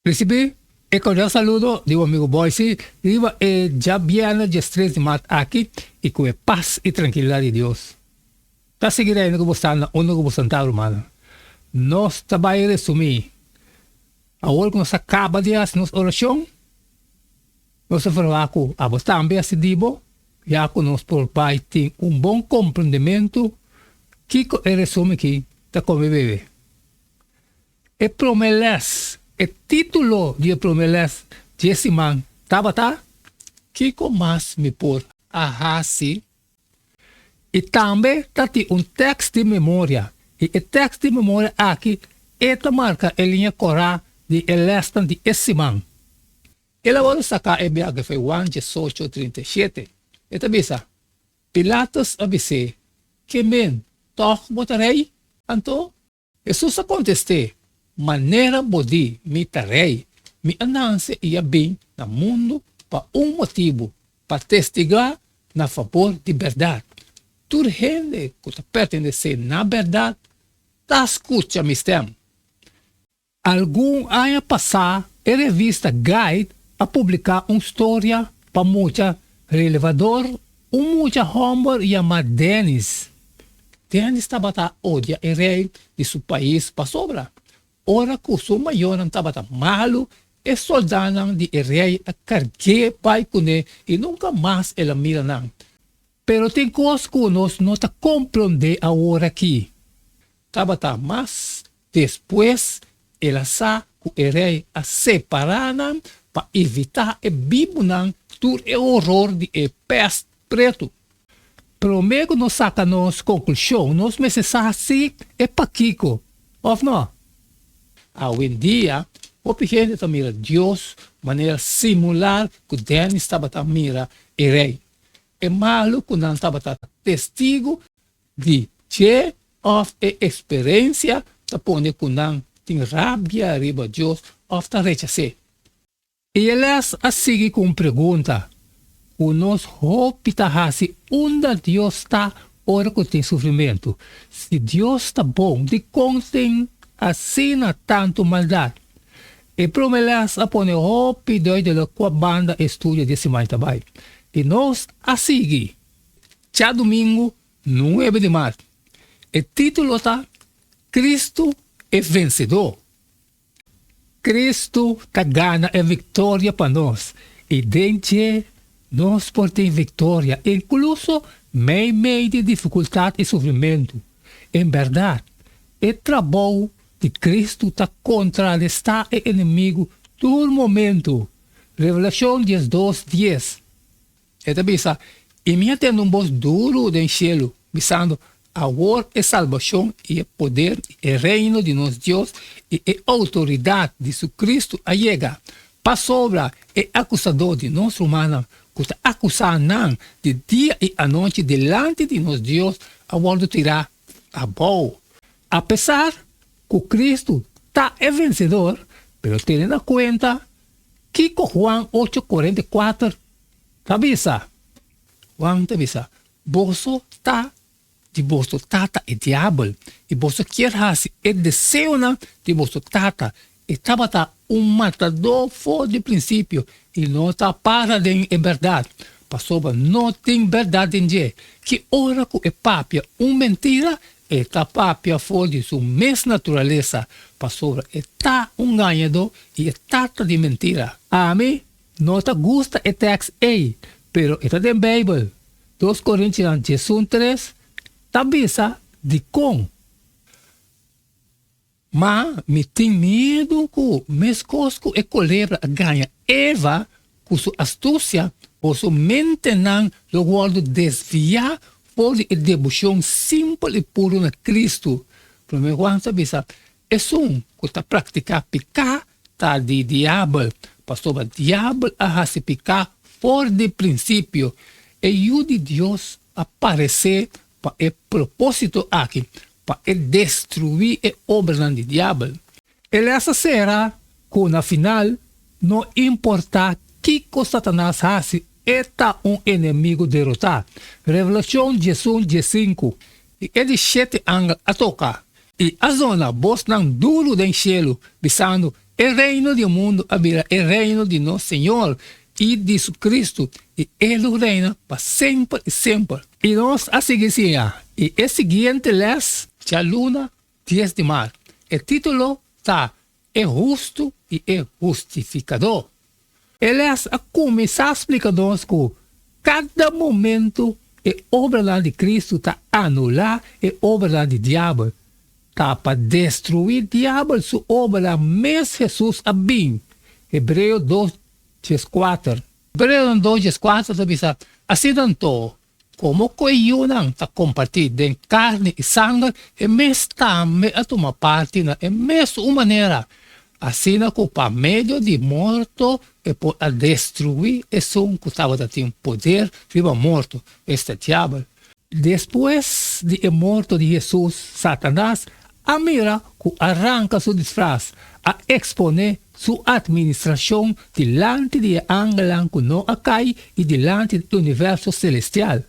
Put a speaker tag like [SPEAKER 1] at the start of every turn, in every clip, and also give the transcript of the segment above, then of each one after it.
[SPEAKER 1] Recibi e cordial saludo de un amigo Boise. Riva ya viene de estrés de mat aquí y con paz y tranquilidad de Dios. Ta seguirá no gostando, onde gostando, hermano. Nós trabalhamos a resumir. Agora que nós acaba de fazer nossa oração, nós falamos que a também se dibo, já que nós por pai tem bom compreendimento que é resume aqui da como vive. E promeles, o título de promeles de esse man, tá? Que mais me por ahasi. E também tem texto de memória. E o texto de memória aqui, esta marca a linha corá de elestan de esse man. Ele vai sacar a BH foi 1:18:37. Esta bisa, Pilatos abise, que men, toc botarei, anto? Jesus conteste, maneira bodi, mi tarei, mi ananse ia bem no mundo para motivo, para testigar na favor de verdade. Tudo gente que pertence na verdade, tá escuta mistério. Algum ano passado, a revista Guide a publicar uma história para muita relevador, muita homem chamado Dennis. Dennis estava a odiar o rei de seu país para sobra. Ora que o seu maior estava malo, e soldado de rei a carregar pai com ele e nunca mais ele mira não. Pero tem coisas que nós não compreendemos agora aqui. Estava mas depois ela sa que o rei a separar para evitar o bibo do horror de peste preto. Pero mesmo nós saca nos conclusão, nós precisamos assim é paquico, ou não? Hoje em dia, o pequeno está mira Deus maneira similar que Denis estava a mira o rei. É malo que não estava testigo de que of a experiência da pone que não tem rabia riba Deus of ta rechace. E eles a seguir com pergunta. O nosso hope ta hasi onde Deus está ora que tem sofrimento. Se Deus está bom, de contém assina tanto maldade. E promelas a pone hope de la qua banda estudia desse mais trabalho. E nós a seguir. Já domingo, 9 de março. O título está Cristo é vencedor. Cristo está ganha a vitória para nós. E dentro nós por ter vitória, incluso meio de dificuldade e sofrimento. Em verdade, o trabalho de Cristo está contrarrestar o inimigo todo momento. Revelação 12:10. Esta bisa, e minha tendo voz duro do cielo, bisando agora é salvação e poder e reino de nosso Deus e autoridade de Jesus Cristo a chega. Para sobra é acusador de nós humanos, que está acusando de dia e a noite delante de nosso Deus, a volta tirar a boa. Apesar que Cristo está vencedor, pero tendo em conta que Juan 8:44 tabisa. Juan tabisa. Boso tá de boso tata e diabo. E boso quer hasi e desejo de boso tata. E tabata matador fora de princípio. E não está para de verdade. Passoba não tem verdade em dia. Que ora que é papia mentira, e tá papia fora de sua mesma natureza. Passoba está ganhador e tata de mentira. Amém? Não te gusta o texto aí, pero está na Bíblia. 2 Coríntios 13, tabisa de com. Mas me tem medo que meus cosco e colebra ganha Eva com sua astúcia ou sua mente não logo desviar por a devoção simples e pura na Cristo. Primeiro Juan tabisa é que está praticando pecar tá de diabo. Pastor, o diabo a se picar fora de princípio. E o de Deus aparecer para o propósito aqui, para destruir a obra do diabo. Ele essa será que na final não importa que Satanás hace, está inimigo derrotado. Revelação 15. E ele 7 ângulos a tocar. E a zona bos não duro do cielo, pensando o reino do mundo abrirá o reino de nosso Senhor e de Jesus Cristo, e Ele reina para sempre e sempre. E nós a seguir, e o seguinte les, a luna 10 de mar. O título está É Justo e É Justificador. Ele a começar a explicar-nos que cada momento a obra de Cristo está anular a obra do diabo. Está para destruir o diabo, sua obra, mas Jesus a bem. Hebreu 2:4. Hebreu 2:4 diz assim tanto como coiunam está compartido de carne e sangue, e mas também a tomar parte na mesma maneira. Assim como para meio de morto e por a destruir e som que estava tendo poder viva morto este diabo. Depois de morto de Jesus, Satanás a mira que arranca seu disfraz a exponer sua administração diante de angelan que não cai e diante do universo celestial.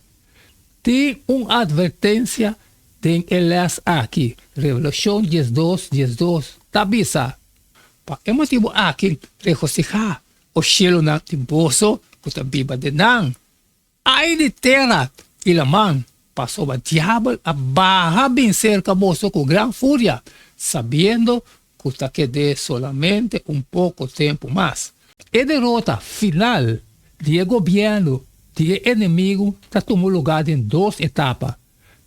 [SPEAKER 1] Tem uma advertência tem elas aqui, Revelação 12:12, tabisa. É motivo aqui regocijar o cielo na timboso que está viva de nan. Ai de terra e la man passou o diabo a barra vencer caboso com gran fúria, sabendo que está quedando solamente pouco tempo mais. A derrota final do governo do inimigo está tomando lugar em duas etapas.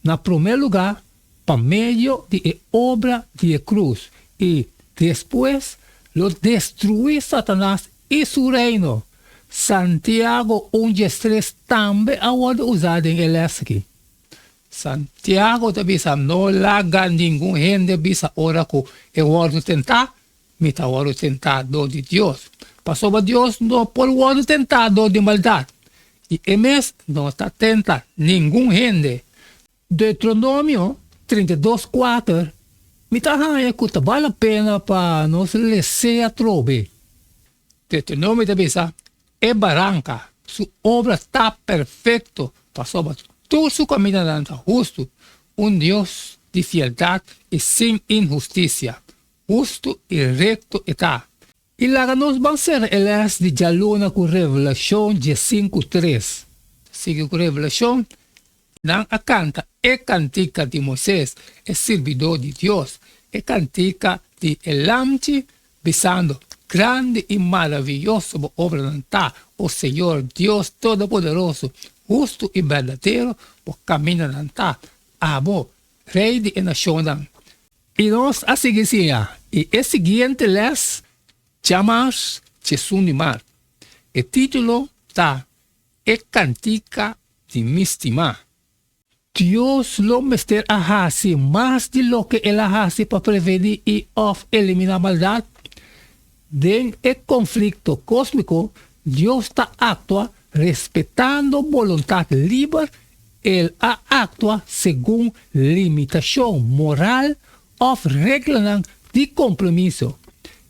[SPEAKER 1] Na primeiro lugar, para meio de obra de cruz, e depois lo destruir Satanás e seu reino. Santiago 1:3 também agora usado em aqui. Santiago também não larga ninguém gente bisa ora que é hora de tentar, mita hora de tentado de Deus. Passou a Deus não por hora de tentado de maldade. E emes não está tentando ninguém gente. Deuteronômio 32:4 mita hanya que vale a pena para nós ler a trove. Deuteronômio também é barranca, sua obra está perfeita, passou a todo su caminante justo, Deus de fialdade e sem injustiça, justo e recto está. E lá nós vamos ser elas de Jaluna com Revelação 5:3. Sigue com Revelação, não a canta, é cantica de Moisés, é servidor de Deus, é cantica de Elamte, pensando, grande e maravilhoso obra está o Senhor Deus Todo-Poderoso, justo e verdadeiro, por caminho não está, abo, rei de nação. E nós a seguir, e o seguinte les chamamos Jesus de Mar. O título está, é cantica de Mistima. Deus lo mester a hacer mais de lo que ele hace para prevenir e eliminar maldade. En el conflicto cósmico, Dios está actúa respetando voluntad libre, Él actúa según limitación moral o reglas de compromiso.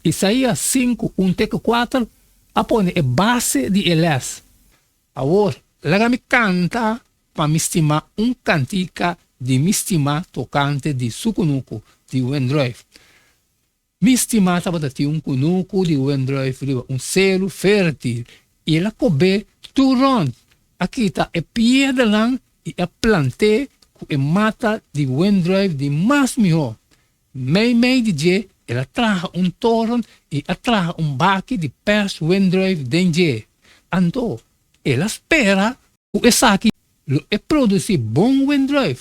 [SPEAKER 1] Isaías 5:1-4 apone base de elas. Ahora, la me canta para me estimar cantica de me estimar tocante de sucunuco de Wendrive. Mi estimata batati cunuco di Wendrive, selo fértil, e ela cobe turon. Aqui está a piedra lang e a plante que mata de Wendrive de mais melhor. Meio de dia, ela traga toron e traga baque de pers Wendrive dengue. Então, ela espera que essa aqui produzir bom Wendrive.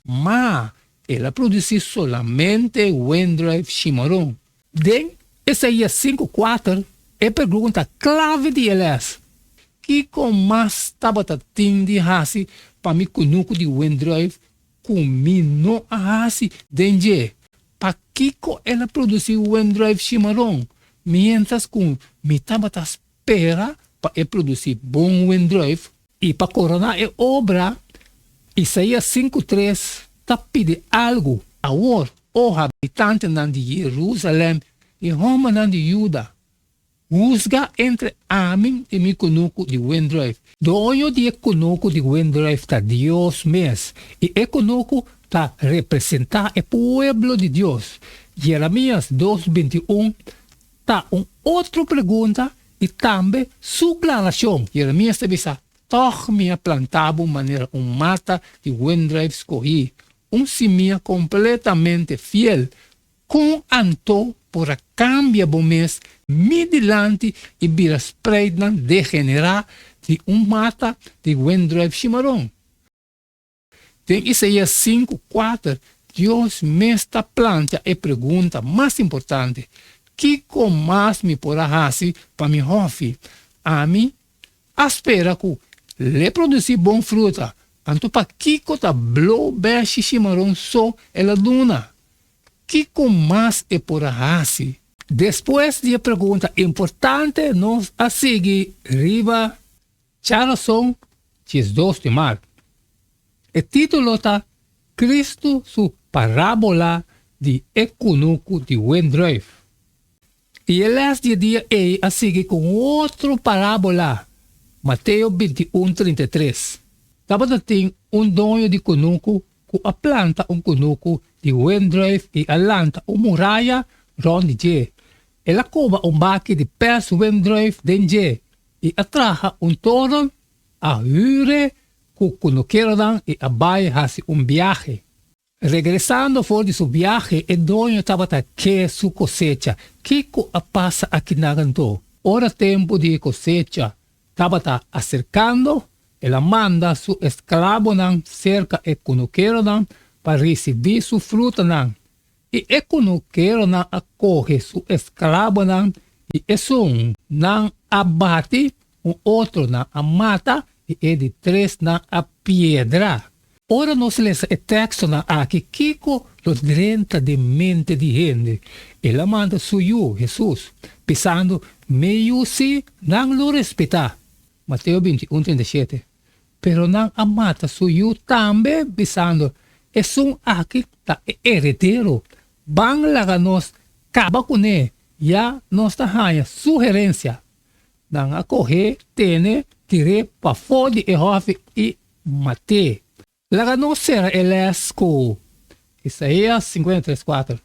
[SPEAKER 1] Mas ela produziu solamente Wendrive chimarrão. Den Isaías 5:4 é pergunta clave de elas. Que com mais tabatatim de hasi para me conuco de Wendrive combino a hasi dengue. Para que ela produziu Wendrive chimarrão? Mientras com me tabata espera para produzir bom Wendrive e para coronar a obra, Isaías 5:3 pide algo agora, o habitante de Jerusalém e Roma de Judá. juzga entre amin e mi conuco de Wendrive. Dono de conuco de Wendrive tá Deus mes. E e conuco tá representar o pueblo de Deus. Jeremias 2:21 tá outra pergunta e também sua declaração. Jeremias te bisa, toch minha plantava maneira mata de Wendrive escorri. Semia completamente fiel. Com anto por a cambia bom mês, midilante e vira spreidnan degenerar de mata de Wendrive chimarrão. Tem Isaías 5:4, Deus me está planta e pergunta mais importante, que com mais me porá fazer para me hofi? A mim, espera que le produzir bom fruta, anto para Kiko ta blow beche chimarrão só ela luna. Que com mais é por fazer? Depois de a pergunta importante, nós a seguir riba Charlson, 2 de março. O título está Cristo su parábola de Ecunuco de Wendrive. E ele de dia a seguir com outra parábola, Mateus 21:33. Dapat tem dono de conuco que a planta conuco de Wendrive e a lanta muralha ronde je. Ela cova baque de pés Wendrive dentro e atraja torno a hure que conuqueram e abai hasi viaje. Regresando fora de su viaje, el dueño estaba que su cosecha. Kiko pasa aquí naganto. Ora tempo de cosecha. Estaba acercando. Ela manda su esclavo nan cerca e conuquero nan para recibir su fruta nan. E e conuquero nan acoge su esclavo nan e eso nan abate, outro nan mata e de três nan a piedra. Ora nós lemos o texto aqui, Kiko lo drenta de mente de gente. Ela manda suyo, Jesus, pensando, meio se não lo respeitar. Mateus 21:37. Pero não amata suyo também, pensando, é aqui tá herdeiro. Bang laga nós, acaba com ele, já nós tá ganha sugerência. Não a correr, tene, tire para fora de Jeová e mate. Laga não será elesco. Isaías 53:4.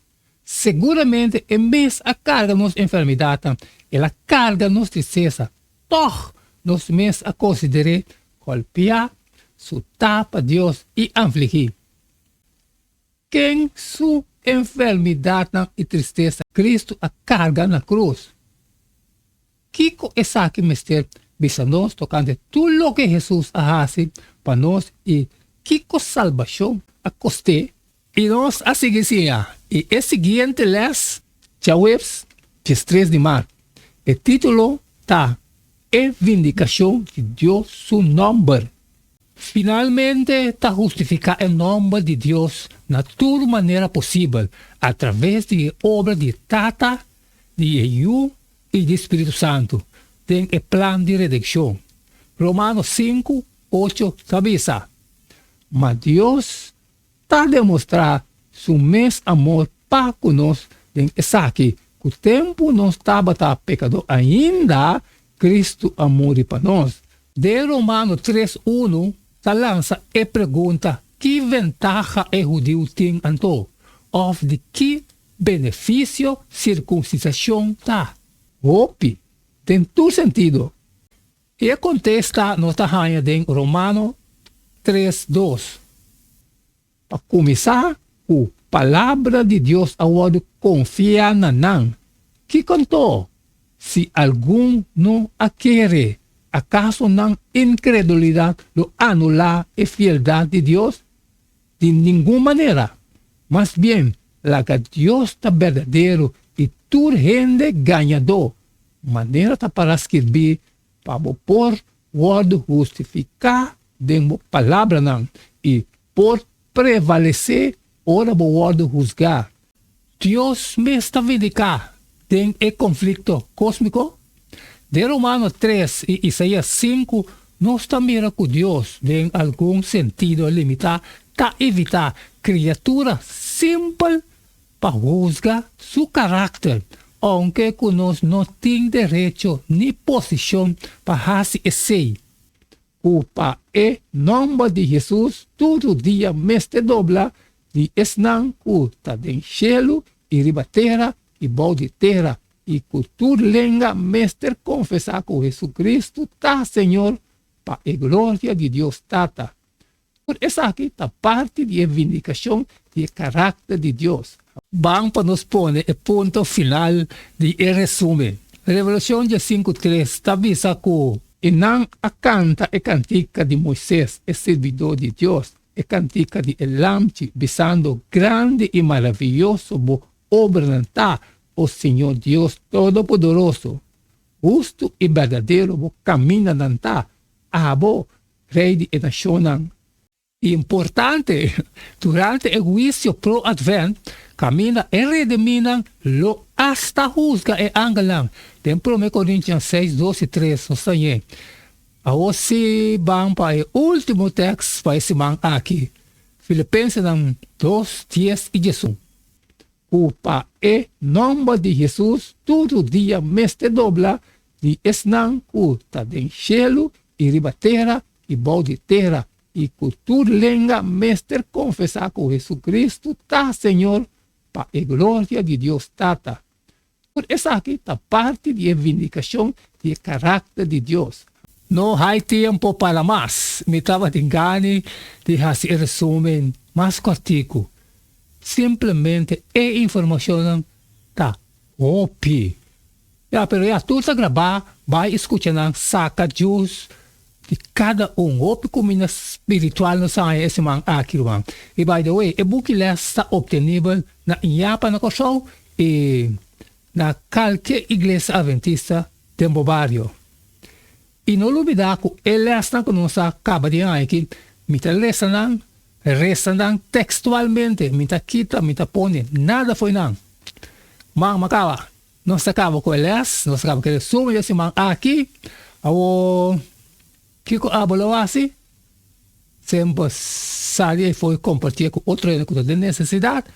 [SPEAKER 1] Seguramente, em vez a carga nos enfermidade, ela carga nos tristeza. Toch, nos mês a considerar golpear, su tapa Deus e afligir. Quem su enfermidade e tristeza, Cristo a carga na cruz. Kiko é aqui mister, bisa nós tocando tudo o que Jesus hace para nós e Kiko salvação a coste. E nós a seguir e é seguinte les Jawebs 3 de março. O título tá é vindicação de Deus su nome. Finalmente está justificar o nome de Deus na toda maneira possível, através de obra de Tata, de Eu e de Espírito Santo. Tem o plano de redenção. Romanos 5:8 avisa. Mas Deus está demonstrar seu mesmo amor para conosco em aqui. O tempo não estava pecador ainda, Cristo amor para nós. De Romanos 3:1 lança e pergunta que ventaja o judeu tem anto, ou de que benefício circuncisação tá. Opi, tem todo sentido. E contesta nota rainha de Romanos 3:2. Para começar, a palavra de Deus agora confia na nan. Que contou? Se algum não a quer, acaso não incredulidade lo anula a fieldade de Deus? De nenhuma maneira. Mas bem, la que Deus está verdadeiro e tu gente ganhador. Maneira está para escrever, para por word justificar de palavra não. E por prevalecer, ora o word juzgar. Deus me está vindicar. Tem o conflito cósmico? De Romanos 3 e Isaías 5, não está mira com Deus, em algum sentido limitar, para evitar criatura simples para juzgar seu caráter, aunque conosco não tem direito nem posição para fazer esse. Para o nome de Jesus, todo dia mestre dobla, de esnan o tá den cielo e ribatera e balde terra e cultura lenga mestre confessar com Jesus Cristo tá Senhor para a glória de Deus tata. Por essa aqui tá parte de vindicação de caráter de Deus. Vamos para nos pôr o ponto final de resumo. Revelação 5:3 está visa que e não a canta e cantica de Moisés, e servidor de Deus, e cantica de Elamchi, visando grande e maravilhoso obra nanta, o Senhor Deus Todo-Poderoso, justo e verdadeiro, camina nanta, abo, rei de nação. Importante, durante o juízo pro-advent, camina e redimina lo hasta juzga e angelang. Tem 1 Coríntios 6, 12 e 3, no sangue. Agora vamos para o último texto para esse man aqui. Filipenses 2, 10 e 18. Para o nome de Jesus, todo dia mestre dobla, de esnan o tá den cielo e ribatera e balde terra e cultura lenga mestre confessar com Jesus Cristo tá Senhor para a glória de Deus tata. Por essa aqui está parte de vindicação de caráter de Deus. Não há tempo para mais. Me estava engano de fazer resumo mais cortico. Simplesmente a informação está OP. Pero já tudo está gravado, vai escutando, saca jus de cada OP comida espiritual no sai esse man aqui, man. E by the way, o book está obtenível na Iapa na Cochão e na qualquer igreja adventista do barrio. E não olvidar que ele está com nós acaba de aqui, me está rezando textualmente, me está quita, me está põe, nada foi não. Mas acaba, nós acaba com ele, nós acaba com ele, suma esse man aqui, o que o abolo assim, sempre sai e foi compartilhar com outro que tem necessidade.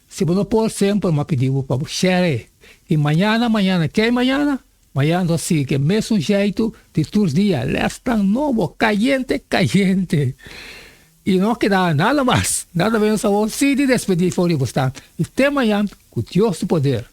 [SPEAKER 1] Se você não pode sempre me pedir para share. E amanhã, que amanhã nós sigue o mesmo jeito de todos os dias. Está novo, caliente. E não queda nada mais. Nada menos a você se despedir fora de você. E até amanhã, com Deus do poder.